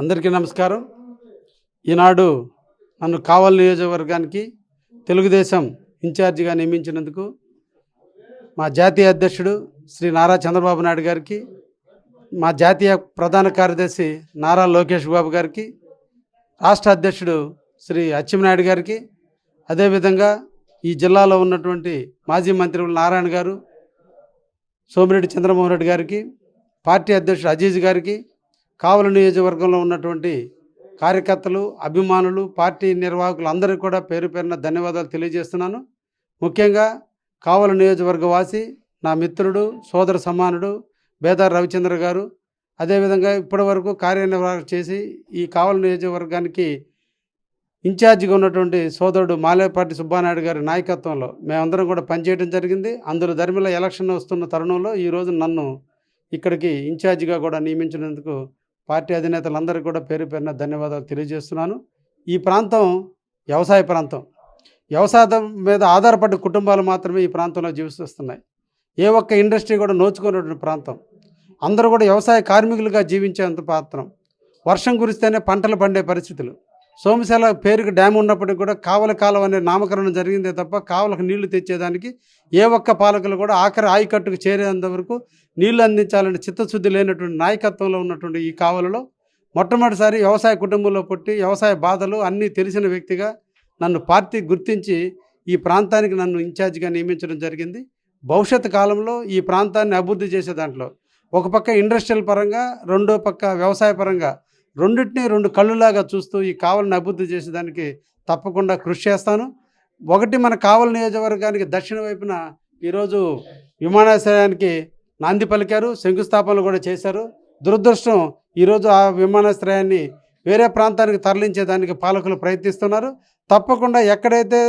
అందరికీ నమస్కారం. ఈనాడు నన్ను కావలి నియోజకవర్గానికి తెలుగుదేశం ఇన్ఛార్జిగా నియమించినందుకు మా జాతీయ అధ్యక్షుడు శ్రీ నారా చంద్రబాబు నాయుడు గారికి, మా జాతీయ ప్రధాన కార్యదర్శి నారా లోకేష్ బాబు గారికి, రాష్ట్ర అధ్యక్షుడు శ్రీ అచ్చెన్నాయుడు గారికి, అదేవిధంగా ఈ జిల్లాలో ఉన్నటువంటి మాజీ మంత్రులు నారాయణ గారు, సోమిరెడ్డి చంద్రమోహన్ రెడ్డి గారికి, పార్టీ అధ్యక్షుడు అజీజ్ గారికి, కావలి నియోజకవర్గంలో ఉన్నటువంటి కార్యకర్తలు, అభిమానులు, పార్టీ నిర్వాహకులు అందరికీ కూడా పేరు పేరున ధన్యవాదాలు తెలియజేస్తున్నాను. ముఖ్యంగా కావలి నియోజకవర్గ వాసి, నా మిత్రుడు, సోదర సమానుడు బేదార్ రవిచంద్ర గారు, అదేవిధంగా ఇప్పటి వరకు కార్యనిర్వహణ చేసి ఈ కావలి నియోజకవర్గానికి ఇన్ఛార్జిగా ఉన్నటువంటి సోదరుడు మాలేపాటి సుబ్బానాయుడు గారి నాయకత్వంలో మేమందరం కూడా పనిచేయడం జరిగింది. అందులో ధర్మిల ఎలక్షన్ వస్తున్న తరుణంలో ఈరోజు నన్ను ఇక్కడికి ఇన్ఛార్జిగా కూడా నియమించినందుకు పార్టీ అధినేతలందరికీ కూడా పేరు పేరున ధన్యవాదాలు తెలియజేస్తున్నాను. ఈ ప్రాంతం వ్యవసాయ ప్రాంతం. వ్యవసాయం మీద ఆధారపడ్డ కుటుంబాలు మాత్రమే ఈ ప్రాంతంలో జీవిస్తున్నాయి. ఏ ఒక్క ఇండస్ట్రీ కూడా నోచుకున్నటువంటి ప్రాంతం. అందరూ కూడా వ్యవసాయ కార్మికులుగా జీవించేంత ప్రాంతం. వర్షం కురిస్తేనే పంటలు పండే పరిస్థితులు. సోమశాల పేరుకు డ్యామ్ ఉన్నప్పటికీ కూడా కావలి కాలం అనే నామకరణం జరిగిందే తప్ప కావలకు నీళ్లు తెచ్చేదానికి ఏ ఒక్క పాలకులు కూడా ఆఖరి ఆయకట్టుకు చేరేంత వరకు నీళ్లు అందించాలని చిత్తశుద్ధి లేనటువంటి నాయకత్వంలో ఉన్నటువంటి ఈ కావలిలో మొట్టమొదటిసారి వ్యవసాయ కుటుంబంలో పుట్టి వ్యవసాయ బాధలు అన్నీ తెలిసిన వ్యక్తిగా నన్ను పార్టీ గుర్తించి ఈ ప్రాంతానికి నన్ను ఇన్ఛార్జిగా నియమించడం జరిగింది. భవిష్యత్ కాలంలో ఈ ప్రాంతాన్ని అభివృద్ధి చేసే దాంట్లో ఒక పక్క ఇండస్ట్రియల్ పరంగా, రెండో పక్క వ్యవసాయ పరంగా రెండింటినీ రెండు కళ్ళులాగా చూస్తూ ఈ కావలిని అభివృద్ధి చేసేదానికి తప్పకుండా కృషి చేస్తాను. ఒకటి, మన కావలి నియోజకవర్గానికి దక్షిణ వైపున ఈరోజు విమానాశ్రయానికి నాంది పలికారు, శంకుస్థాపనలు కూడా చేశారు. దురదృష్టం ఈరోజు ఆ విమానాశ్రయాన్ని వేరే ప్రాంతానికి తరలించేదానికి పాలకులు ప్రయత్నిస్తున్నారు. తప్పకుండా ఎక్కడైతే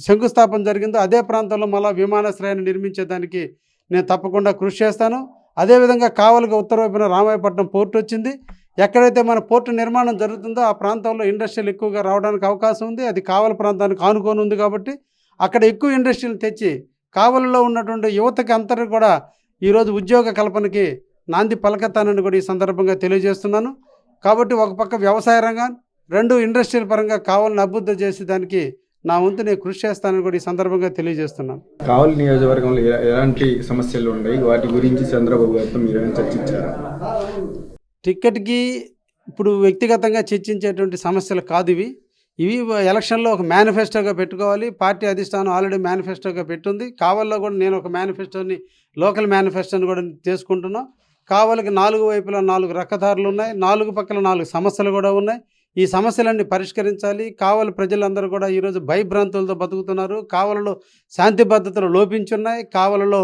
శంకుస్థాపన జరిగిందో అదే ప్రాంతంలో మళ్ళీ విమానాశ్రయాన్ని నిర్మించేదానికి నేను తప్పకుండా కృషి చేస్తాను. అదేవిధంగా కావలికి ఉత్తర వైపున రామాయపట్నం పోర్టు వచ్చింది. ఎక్కడైతే మన పోర్టు నిర్మాణం జరుగుతుందో ఆ ప్రాంతంలో ఇండస్ట్రీలు ఎక్కువగా రావడానికి అవకాశం ఉంది. అది కావలి ప్రాంతానికి ఆనుకొని ఉంది కాబట్టి అక్కడ ఎక్కువ ఇండస్ట్రీలు తెచ్చి కావలిలో ఉన్నటువంటి యువతకి అందరికీ కూడా ఈరోజు ఉద్యోగ కల్పనకి నాంది పలకతానని కూడా ఈ సందర్భంగా తెలియజేస్తున్నాను. కాబట్టి ఒక పక్క వ్యవసాయ రంగం, రెండు ఇండస్ట్రియల్ పరంగా కావలిని అభివృద్ధి చేసేదానికి నా వంతు నేను కృషి చేస్తానని కూడా ఈ సందర్భంగా తెలియజేస్తున్నాను. కావలి నియోజకవర్గంలో ఎలాంటి సమస్యలు ఉన్నాయి, వాటి గురించి చంద్రబాబు గారితో మీరు చర్చించారా? టిక్కెట్కి ఇప్పుడు వ్యక్తిగతంగా చర్చించేటువంటి సమస్యలు కాదు ఇవి. ఎలక్షన్లో ఒక మేనిఫెస్టోగా పెట్టుకోవాలి. పార్టీ అధిష్టానం ఆల్రెడీ మేనిఫెస్టోగా పెట్టుంది. కావలిలో కూడా నేను ఒక మేనిఫెస్టోని, లోకల్ మేనిఫెస్టోని కూడా చేసుకుంటున్నాం. కావలికి 4 వైపులా 4 రహదారులు ఉన్నాయి, 4 పక్కల 4 సమస్యలు కూడా ఉన్నాయి. ఈ సమస్యలన్నీ పరిష్కరించాలి. కావలి ప్రజలందరూ కూడా ఈరోజు భయభ్రాంతులతో బతుకుతున్నారు. కావలిలో శాంతి భద్రతలు లోపించున్నాయి. కావలిలో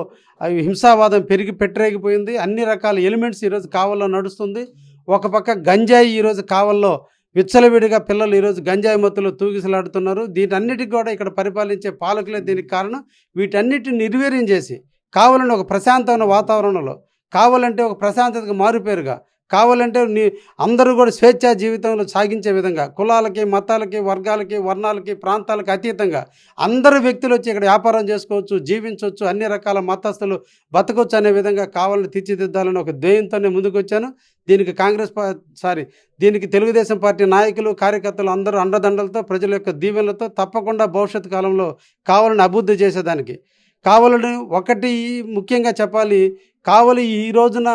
హింసావాదం పెట్టరేగిపోయింది. అన్ని రకాల ఎలిమెంట్స్ ఈరోజు కావలిలో నడుస్తుంది. ఒక పక్క గంజాయి ఈరోజు కావలిలో విచ్చలవిడిగా పిల్లలు ఈరోజు గంజాయి మత్తులో తూగిసలాడుతున్నారు. వీటన్నిటికి కూడా ఇక్కడ పరిపాలించే పాలకులే దీనికి కారణం. వీటన్నిటిని నిర్వీర్యం చేసి కావలిని ఒక ప్రశాంతమైన వాతావరణంలో, కావాలంటే ఒక ప్రశాంతతకు మారుపేరుగా, కావాలంటే అందరూ కూడా స్వేచ్ఛా జీవితంలో సాగించే విధంగా, కులాలకి, మతాలకి, వర్గాలకి, వర్ణాలకి, ప్రాంతాలకి అతీతంగా అందరు వ్యక్తులు వచ్చి ఇక్కడ వ్యాపారం చేసుకోవచ్చు, జీవించవచ్చు, అన్ని రకాల మతస్థులు బతకొచ్చు అనే విధంగా కావాలని తీర్చిదిద్దాలని ఒక ధ్యేయంతోనే ముందుకొచ్చాను. దీనికి తెలుగుదేశం పార్టీ నాయకులు, కార్యకర్తలు అందరూ అండదండలతో, ప్రజల యొక్క దీవెనలతో తప్పకుండా భవిష్యత్తు కాలంలో కావాలని అభివృద్ధి చేసేదానికి, కావాలని ఒకటి ముఖ్యంగా చెప్పాలి, కావలి ఈ రోజున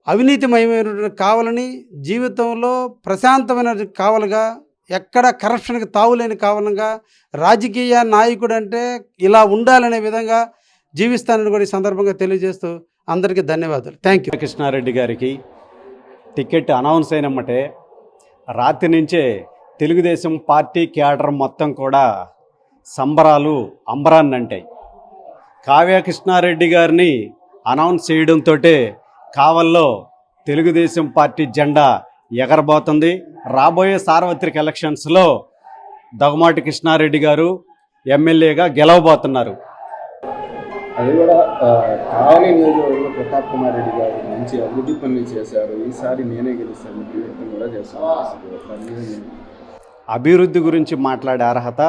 అవినీతిమయమైన కావాలని జీవితంలో ప్రశాంతమైన కావలిగా, ఎక్కడ కరప్షన్కి తావులేని కావలంగా, రాజకీయ నాయకుడు అంటే ఇలా ఉండాలనే విధంగా జీవిస్తానని కూడా ఈ సందర్భంగా తెలియజేస్తూ అందరికీ ధన్యవాదాలు. Thank you. కృష్ణారెడ్డి గారికి టికెట్ అనౌన్స్ అయినమ్మటే రాత్రి నుంచే తెలుగుదేశం పార్టీ క్యాడర్ మొత్తం కూడా సంబరాలు అంబరాన్నంటాయి. కావ్య కృష్ణారెడ్డి గారిని అనౌన్స్ చేయడంతో కావల్లో తెలుగుదేశం పార్టీ జెండా ఎగరబోతుంది. రాబోయే సార్వత్రిక ఎలక్షన్స్లో దగమాటి కృష్ణారెడ్డి గారు ఎమ్మెల్యేగా గెలవబోతున్నారు. అది కూడా కావలి నియోజకవర్గంలో ప్రతాప్ కుమార్ రెడ్డి గారు మంచి అభివృద్ధి పనులు చేశారు. ఈసారి నేనే గెలుస్తాను కూడా చేస్తాను. అభివృద్ధి గురించి మాట్లాడే అర్హత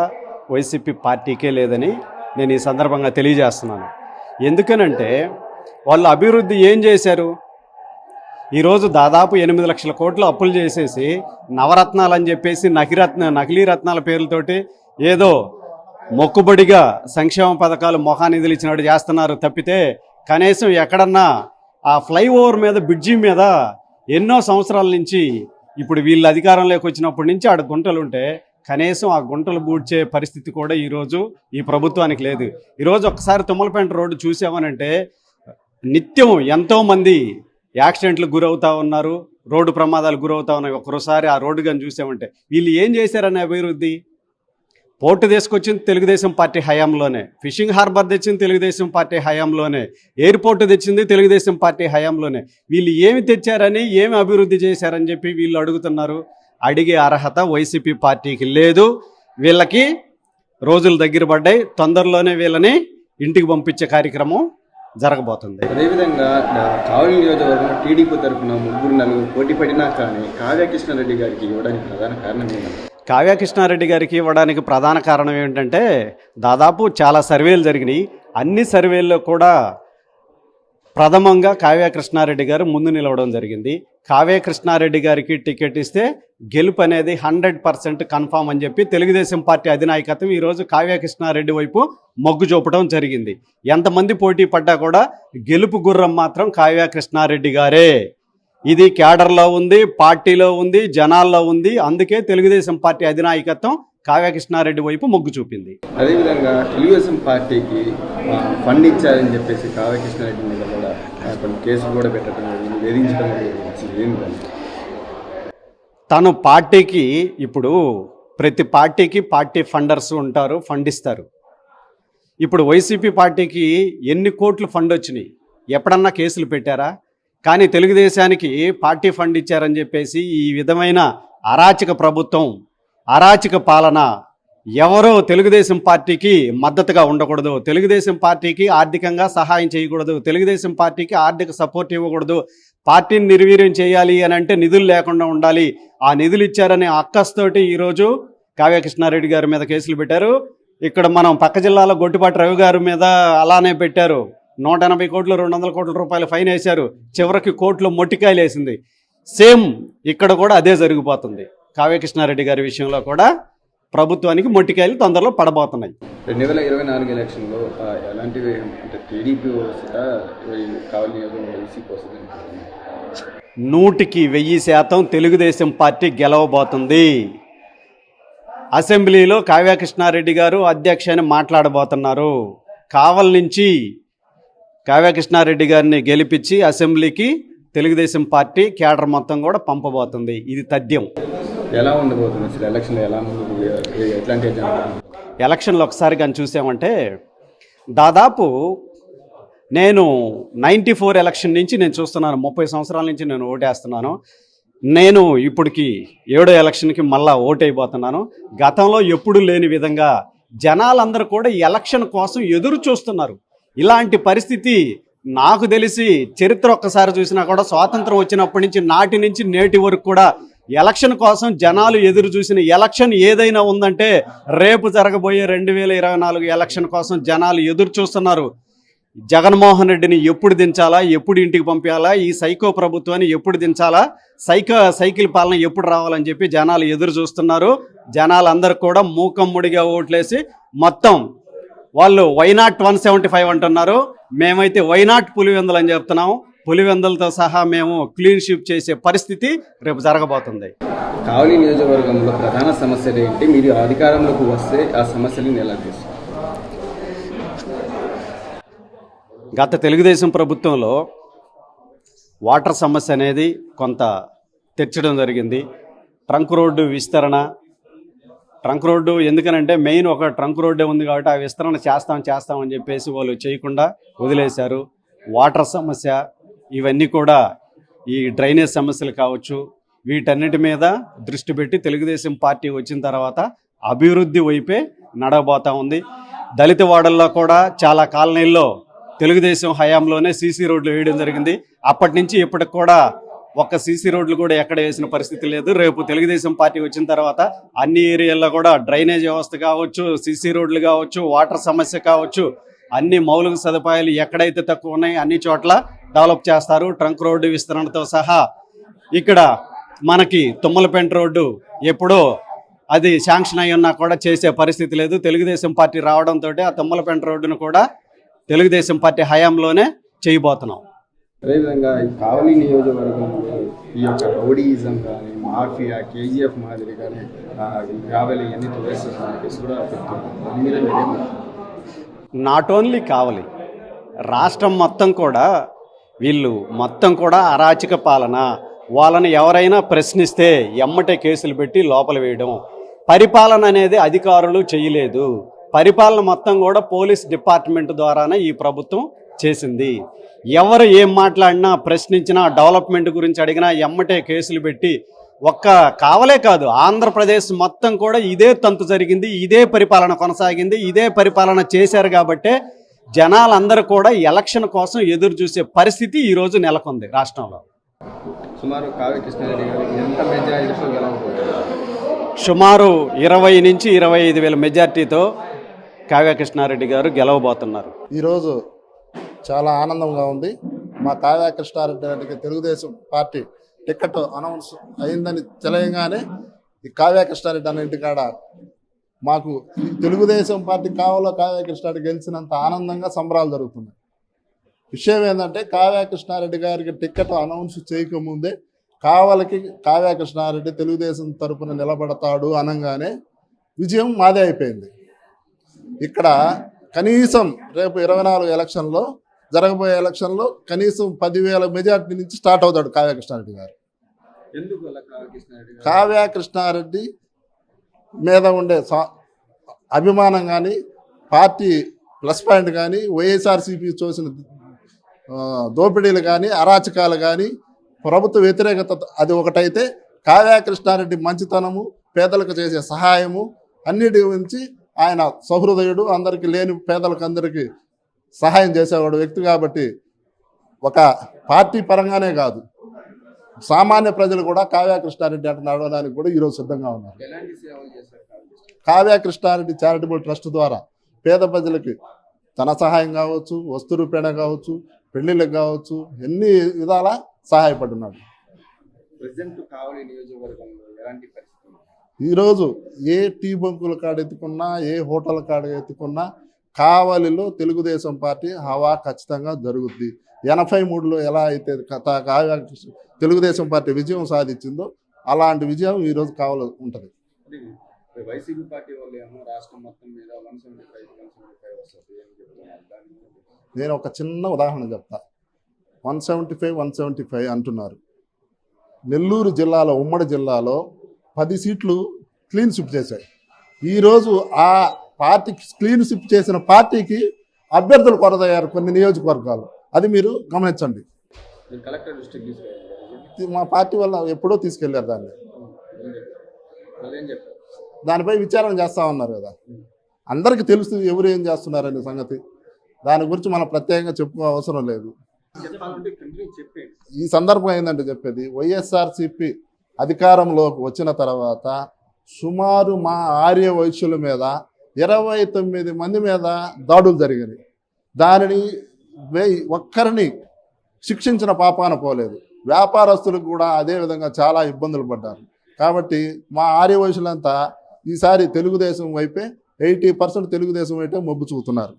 వైసీపీ పార్టీకే లేదని నేను ఈ సందర్భంగా తెలియజేస్తున్నాను. ఎందుకనంటే వాళ్ళు అభివృద్ధి ఏం చేశారు? ఈరోజు దాదాపు 8 లక్షల కోట్లు అప్పులు చేసేసి నవరత్నాలు అని చెప్పేసి నకిలీ రత్నాల పేర్లతోటి ఏదో మొక్కుబడిగా సంక్షేమ పథకాలు మొహానిధులు ఇచ్చినట్టు చేస్తున్నారు తప్పితే కనీసం ఎక్కడన్నా ఆ ఫ్లైఓవర్ మీద బ్రిడ్జి మీద ఎన్నో సంవత్సరాల నుంచి ఇప్పుడు వీళ్ళు అధికారంలోకి వచ్చినప్పటి నుంచి ఆడ గుంటలు ఉంటే కనీసం ఆ గుంటలు బూడ్చే పరిస్థితి కూడా ఈరోజు ఈ ప్రభుత్వానికి లేదు. ఈరోజు ఒక్కసారి తుమ్మలపేంట రోడ్డు చూసామనంటే నిత్యం ఎంతోమంది యాక్సిడెంట్లకు గురవుతూ ఉన్నారు, రోడ్డు ప్రమాదాలకు గురవుతూ ఉన్నాయి. ఒక్కసారి ఆ రోడ్డు కానీ చూసామంటే వీళ్ళు ఏం చేశారనే అభివృద్ధి? పోర్టు తీసుకొచ్చింది తెలుగుదేశం పార్టీ హయాంలోనే, ఫిషింగ్ హార్బర్ తెచ్చింది తెలుగుదేశం పార్టీ హయాంలోనే, ఎయిర్పోర్ట్ తెచ్చింది తెలుగుదేశం పార్టీ హయాంలోనే. వీళ్ళు ఏమి తెచ్చారని, ఏమి అభివృద్ధి చేశారని చెప్పి వీళ్ళు అడుగుతున్నారు. అడిగే అర్హత వైసీపీ పార్టీకి లేదు. వీళ్ళకి రోజులు దగ్గర పడ్డాయి. తొందరలోనే వీళ్ళని ఇంటికి పంపించే కార్యక్రమం జరగబోతుంది. అదేవిధంగా కావలి నియోజకవర్గం టీడీపీ తరఫున 3-4 పోటీ పడినా కానీ కావ్య కృష్ణారెడ్డి గారికి ఇవ్వడానికి ప్రధాన కారణం ఏంటంటే, కావ్య కృష్ణారెడ్డి గారికి ఇవ్వడానికి ప్రధాన కారణం ఏంటంటే దాదాపు చాలా సర్వేలు జరిగినాయి. అన్ని సర్వేల్లో కూడా ప్రథమంగా కావ్య కృష్ణారెడ్డి గారు ముందు నిలవడం జరిగింది. కావ్య కృష్ణారెడ్డి గారికి టికెట్ ఇస్తే గెలుపు అనేది 100% కన్ఫామ్ అని చెప్పి తెలుగుదేశం పార్టీ అధినాయకత్వం ఈరోజు కావ్య కృష్ణారెడ్డి వైపు మొగ్గు చూపడం జరిగింది. ఎంతమంది పోటీ పడ్డా కూడా గెలుపు గుర్రం మాత్రం కావ్య కృష్ణారెడ్డి గారే. ఇది క్యాడర్లో ఉంది, పార్టీలో ఉంది, జనాల్లో ఉంది. అందుకే తెలుగుదేశం పార్టీ అధినాయకత్వం కావ్య కృష్ణారెడ్డి వైపు మొగ్గు చూపింది. అదేవిధంగా తెలుగుదేశం పార్టీకి ఫండ్ ఇచ్చారని చెప్పేసి కావ్య కృష్ణారెడ్డి మీద కూడా కొన్ని కేసులు కూడా పెట్టడం జరిగింది, వేధించడం జరిగింది. తను పార్టీకి ఇప్పుడు ప్రతి పార్టీకి పార్టీ ఫండర్స్ ఉంటారు, ఫండ్ ఇస్తారు. ఇప్పుడు వైసీపీ పార్టీకి ఎన్ని కోట్లు ఫండ్ వచ్చినాయి? ఎప్పుడన్నా కేసులు పెట్టారా? కానీ తెలుగుదేశానికి పార్టీ ఫండ్ ఇచ్చారని చెప్పేసి ఈ విధమైన అరాచక ప్రభుత్వం, అరాచక పాలన ఎవరో తెలుగుదేశం పార్టీకి మద్దతుగా ఉండకూడదు, తెలుగుదేశం పార్టీకి ఆర్థికంగా సహాయం చేయకూడదు, తెలుగుదేశం పార్టీకి ఆర్థిక సపోర్ట్ ఇవ్వకూడదు. పార్టీని నిర్వీర్యం చేయాలి అని అంటే నిధులు లేకుండా ఉండాలి. ఆ నిధులు ఇచ్చారనే అక్కస్తోటి ఈరోజు కావ్య కృష్ణారెడ్డి గారి మీద కేసులు పెట్టారు. ఇక్కడ మనం పక్క జిల్లాలో గొట్టిపాటి రవి గారి మీద అలానే పెట్టారు. 180 కోట్లు 200 కోట్ల రూపాయలు ఫైన్ వేశారు. చివరికి కోర్టులో మొట్టికాయలు వేసింది. సేమ్ ఇక్కడ కూడా అదే జరిగిపోతుంది. కావ్య కృష్ణారెడ్డి గారి విషయంలో కూడా ప్రభుత్వానికి మొట్టికాయలు తొందరలో పడబోతున్నాయి. 2024 ఎలక్షన్లో ఎలాంటివి అంటే టీడీపీ వస్తుందా, కావలి నియోజకవర్గం వైసీపీ వస్తుందని 100% తెలుగుదేశం పార్టీ గెలవబోతుంది. అసెంబ్లీలో కావ్య కృష్ణారెడ్డి గారు అధ్యక్ష అని మాట్లాడబోతున్నారు. కావలి నుంచి కావ్య కృష్ణారెడ్డి గారిని గెలిపించి అసెంబ్లీకి తెలుగుదేశం పార్టీ కేడర్ మొత్తం కూడా పంపబోతుంది. ఇది తథ్యం. ఎలా ఉండబోతుంది అసలు ఎలక్షన్లో? ఎట్లాంటి ఎలక్షన్లో ఒకసారి కానీ చూసామంటే దాదాపు నేను 94 ఎలక్షన్ నుంచి నేను చూస్తున్నాను. 30 సంవత్సరాల నుంచి నేను ఓటేస్తున్నాను. నేను ఇప్పటికి 7వ ఎలక్షన్కి మళ్ళా ఓటైపోతున్నాను. గతంలో ఎప్పుడు లేని విధంగా జనాలందరూ కూడా ఎలక్షన్ కోసం ఎదురు చూస్తున్నారు. ఇలాంటి పరిస్థితి నాకు తెలిసి చరిత్ర ఒక్కసారి చూసినా కూడా స్వాతంత్రం వచ్చినప్పటి నుంచి నాటి నుంచి నేటి వరకు కూడా ఎలక్షన్ కోసం జనాలు ఎదురు చూసిన ఎలక్షన్ ఏదైనా ఉందంటే రేపు జరగబోయే 2024 ఎలక్షన్ కోసం జనాలు ఎదురు చూస్తున్నారు. జగన్మోహన్ రెడ్డిని ఎప్పుడు దించాలా, ఎప్పుడు ఇంటికి పంపించాలా, ఈ సైకో ప్రభుత్వాన్ని ఎప్పుడు దించాలా, సైకిల్ పాలన ఎప్పుడు రావాలని చెప్పి జనాలు ఎదురు చూస్తున్నారు. జనాలందరూ కూడా మూకమ్ముడిగా ఓట్లేసి మొత్తం వాళ్ళు వైనాట్ 175 అంటున్నారు. మేమైతే వైనాట్ పులివెందులు అని చెప్తున్నాము. పులివెందులతో సహా మేము క్లీన్ షీప్ చేసే పరిస్థితి రేపు జరగబోతుంది. కావలి నియోజకవర్గంలో ప్రధాన సమస్యలు ఏంటి? మీరు అధికారంలోకి వస్తే ఆ సమస్యలను ఎలా తీస్తారు? గత తెలుగుదేశం ప్రభుత్వంలో వాటర్ సమస్య అనేది కొంత తెచ్చడం జరిగింది. ట్రంక్ రోడ్డు విస్తరణ, ట్రంక్ రోడ్డు ఎందుకనంటే మెయిన్ ఒక ట్రంక్ రోడ్డే ఉంది కాబట్టి ఆ విస్తరణ చేస్తామని చెప్పేసి వాళ్ళు చేయకుండా వదిలేశారు. వాటర్ సమస్య, ఇవన్నీ కూడా ఈ డ్రైనేజ్ సమస్యలు కావచ్చు, వీటన్నిటి మీద దృష్టి పెట్టి తెలుగుదేశం పార్టీ వచ్చిన తర్వాత అభివృద్ధి వైపే నడవబోతా ఉంది. దళిత వాడల్లో కూడా చాలా కాలనీల్లో తెలుగుదేశం హయాంలోనే సీసీ రోడ్లు వేయడం జరిగింది. అప్పటి నుంచి ఇప్పటికి కూడా ఒక్క సీసీ రోడ్లు కూడా ఎక్కడ వేసిన పరిస్థితి లేదు. రేపు తెలుగుదేశం పార్టీ వచ్చిన తర్వాత అన్ని ఏరియాల్లో కూడా డ్రైనేజ్ వ్యవస్థ కావచ్చు, సీసీ రోడ్లు కావచ్చు, వాటర్ సమస్య కావచ్చు, అన్ని మౌలిక సదుపాయాలు ఎక్కడైతే తక్కువ ఉన్నాయి అన్ని చోట్ల డెవలప్ చేస్తారు. ట్రంక్ రోడ్డు విస్తరణతో సహా ఇక్కడ మనకి తుమ్మలపెంట రోడ్డు ఎప్పుడో అది శాంక్షన్ అయి ఉన్నా కూడా చేసే పరిస్థితి లేదు. తెలుగుదేశం పార్టీ రావడంతో ఆ తుమ్మలపెంట రోడ్డును కూడా తెలుగుదేశం పార్టీ హయాంలోనే చేయబోతున్నాం. అదేవిధంగా ఈ కావలి నియోజకవర్గంలో ఈ యొక్క రౌడీయిజం కానీ మాఫియా కేజీఎఫ్ మాదిరి కానీ కావలి అన్ని తోసేస్తున్న కేసు కూడా పెడుతున్నారు. దాని మీద మీరేమంటారు? నాట్ ఓన్లీ కావలి, రాష్ట్రం మొత్తం కూడా వీళ్ళు మొత్తం కూడా అరాచక పాలన. వాళ్ళని ఎవరైనా ప్రశ్నిస్తే ఎమ్మటే కేసులు పెట్టి లోపల వేయడం. పరిపాలన అనేది అధికారులు చేయలేదు. పరిపాలన మొత్తం కూడా పోలీస్ డిపార్ట్మెంట్ ద్వారానే ఈ ప్రభుత్వం చేసింది. ఎవరు ఏం మాట్లాడినా ప్రశ్నించినా డెవలప్మెంట్ గురించి అడిగినా ఎమ్మటే కేసులు పెట్టి, ఒక్క కావలే కాదు ఆంధ్రప్రదేశ్ మొత్తం కూడా ఇదే తంతు జరిగింది. ఇదే పరిపాలన కొనసాగింది. ఇదే పరిపాలన చేశారు కాబట్టే జనాలందరూ కూడా ఎలక్షన్ కోసం ఎదురు చూసే పరిస్థితి ఈరోజు నెలకొంది రాష్ట్రంలో. సుమారు కావ్య కృష్ణారెడ్డి గారు ఎంత మెజారిటీతో గెలవబోతున్నారు? సుమారు 20 నుంచి 25 వేల మెజార్టీతో కావ్య కృష్ణారెడ్డి గారు గెలవబోతున్నారు. ఈరోజు చాలా ఆనందంగా ఉంది. మా కావ్య కృష్ణారెడ్డి గారికి తెలుగుదేశం పార్టీ టికెట్ అనౌన్స్ అయిందని తెలియగానే ఈ కావ్య కృష్ణారెడ్డి అనే ఇంటికాడ మాకు ఈ తెలుగుదేశం పార్టీ కావలో కావ్య కృష్ణారెడ్డి గెలిచినంత ఆనందంగా సంబరాలు జరుగుతున్నాయి. విషయం ఏంటంటే కావ్య కృష్ణారెడ్డి గారికి టికెట్ అనౌన్స్ చేయకముందే కావలకి కావ్య కృష్ణారెడ్డి తెలుగుదేశం తరపున నిలబడతాడు అనగానే విజయం మాదే అయిపోయింది. ఇక్కడ కనీసం రేపు 24 ఎలక్షన్లో జరగబోయే ఎలక్షన్లో కనీసం 10,000 మెజార్టీ నుంచి స్టార్ట్ అవుతాడు కావ్య కృష్ణారెడ్డి గారు. ఎందుకు అలా కావ్య కృష్ణారెడ్డి గారు? కావ్య కృష్ణారెడ్డి మీద ఉండే అభిమానం కానీ, పార్టీ ప్లస్ పాయింట్ కానీ, వైఎస్ఆర్సీపీ చూసిన దోపిడీలు కానీ, అరాచకాలు కానీ, ప్రభుత్వ వ్యతిరేకత అది ఒకటైతే, కావ్య కృష్ణారెడ్డి మంచితనము, పేదలకు చేసే సహాయము అన్నిటి గురించి ఆయన సహృదయుడు, అందరికీ లేని పేదలకు అందరికీ సహాయం చేసేవాడు వ్యక్తి. కాబట్టి ఒక పార్టీ పరంగానే కాదు, సామాన్య ప్రజలు కూడా కావ్య కృష్ణారెడ్డి అంటే నడవడానికి కూడా ఈరోజు సిద్ధంగా ఉన్నారు. ఎలాంటి సేవలు చేశారు కావ్య కృష్ణారెడ్డి చారిటబుల్ ట్రస్ట్ ద్వారా పేద ప్రజలకి ధన సహాయం కావచ్చు, వస్తు రూపేణ కావచ్చు, పెళ్లిళ్ళకి కావచ్చు, ఎన్ని విధాల సహాయపడున్నాడు. ప్రెసెంట్ కావలి నియోజకవర్గంలో ఎలాంటి పరిస్థితులు? ఈరోజు ఏ టీ బంకుల కాడ ఎత్తుకున్నా, ఏ హోటల్ కాడ ఎత్తుకున్నా కావలిలో తెలుగుదేశం పార్టీ హవా ఖచ్చితంగా జరుగుద్ది. 83లో ఎలా అయితే కావ్య తెలుగుదేశం పార్టీ విజయం సాధించిందో అలాంటి విజయం ఈరోజు కావలి ఉంటుంది. వైసీపీ పార్టీ వాళ్ళు ఏమో రాష్ట్రం మొత్తం మీద 175 వస్తుంది అని చెప్తున్నారు. నేను ఒక చిన్న ఉదాహరణ చెప్తా. 175 అంటున్నారు. నెల్లూరు జిల్లాలో, ఉమ్మడి జిల్లాలో 10 సీట్లు క్లీన్ స్విప్ చేశాయి. ఈరోజు ఆ పార్టీ క్లీన్ స్విప్ చేసిన పార్టీకి అభ్యర్థులు కొరదయ్యారు కొన్ని నియోజకవర్గాలు. అది మీరు గమనించండి. కలెక్టర్ దృష్టికి తీసుకెళ్ళారు. మా పార్టీ వల్ల ఎప్పుడో తీసుకెళ్లారు దాన్ని. దానిపై విచారణ చేస్తా ఉన్నారు కదా. అందరికీ తెలుసు ఎవరు ఏం చేస్తున్నారనే సంగతి. దాని గురించి మనం ప్రత్యేకంగా చెప్పుకో అవసరం లేదు. ఈ సందర్భం ఏంటంటే చెప్పేది, వైఎస్ఆర్సీపీ అధికారంలోకి వచ్చిన తర్వాత సుమారు మా ఆర్య వైశ్యుల మీద 29 మంది మీద దాడులు జరిగినాయి. దానిని ఒక్కరిని శిక్షించిన పాపాన పోలేదు. వ్యాపారస్తులకు కూడా అదేవిధంగా చాలా ఇబ్బందులు పడ్డారు. కాబట్టి మా ఆర్య వైశ్యులంతా ఈసారి తెలుగుదేశం వైపే 80% తెలుగుదేశం వైపే మొగ్గు చూపుతున్నారు.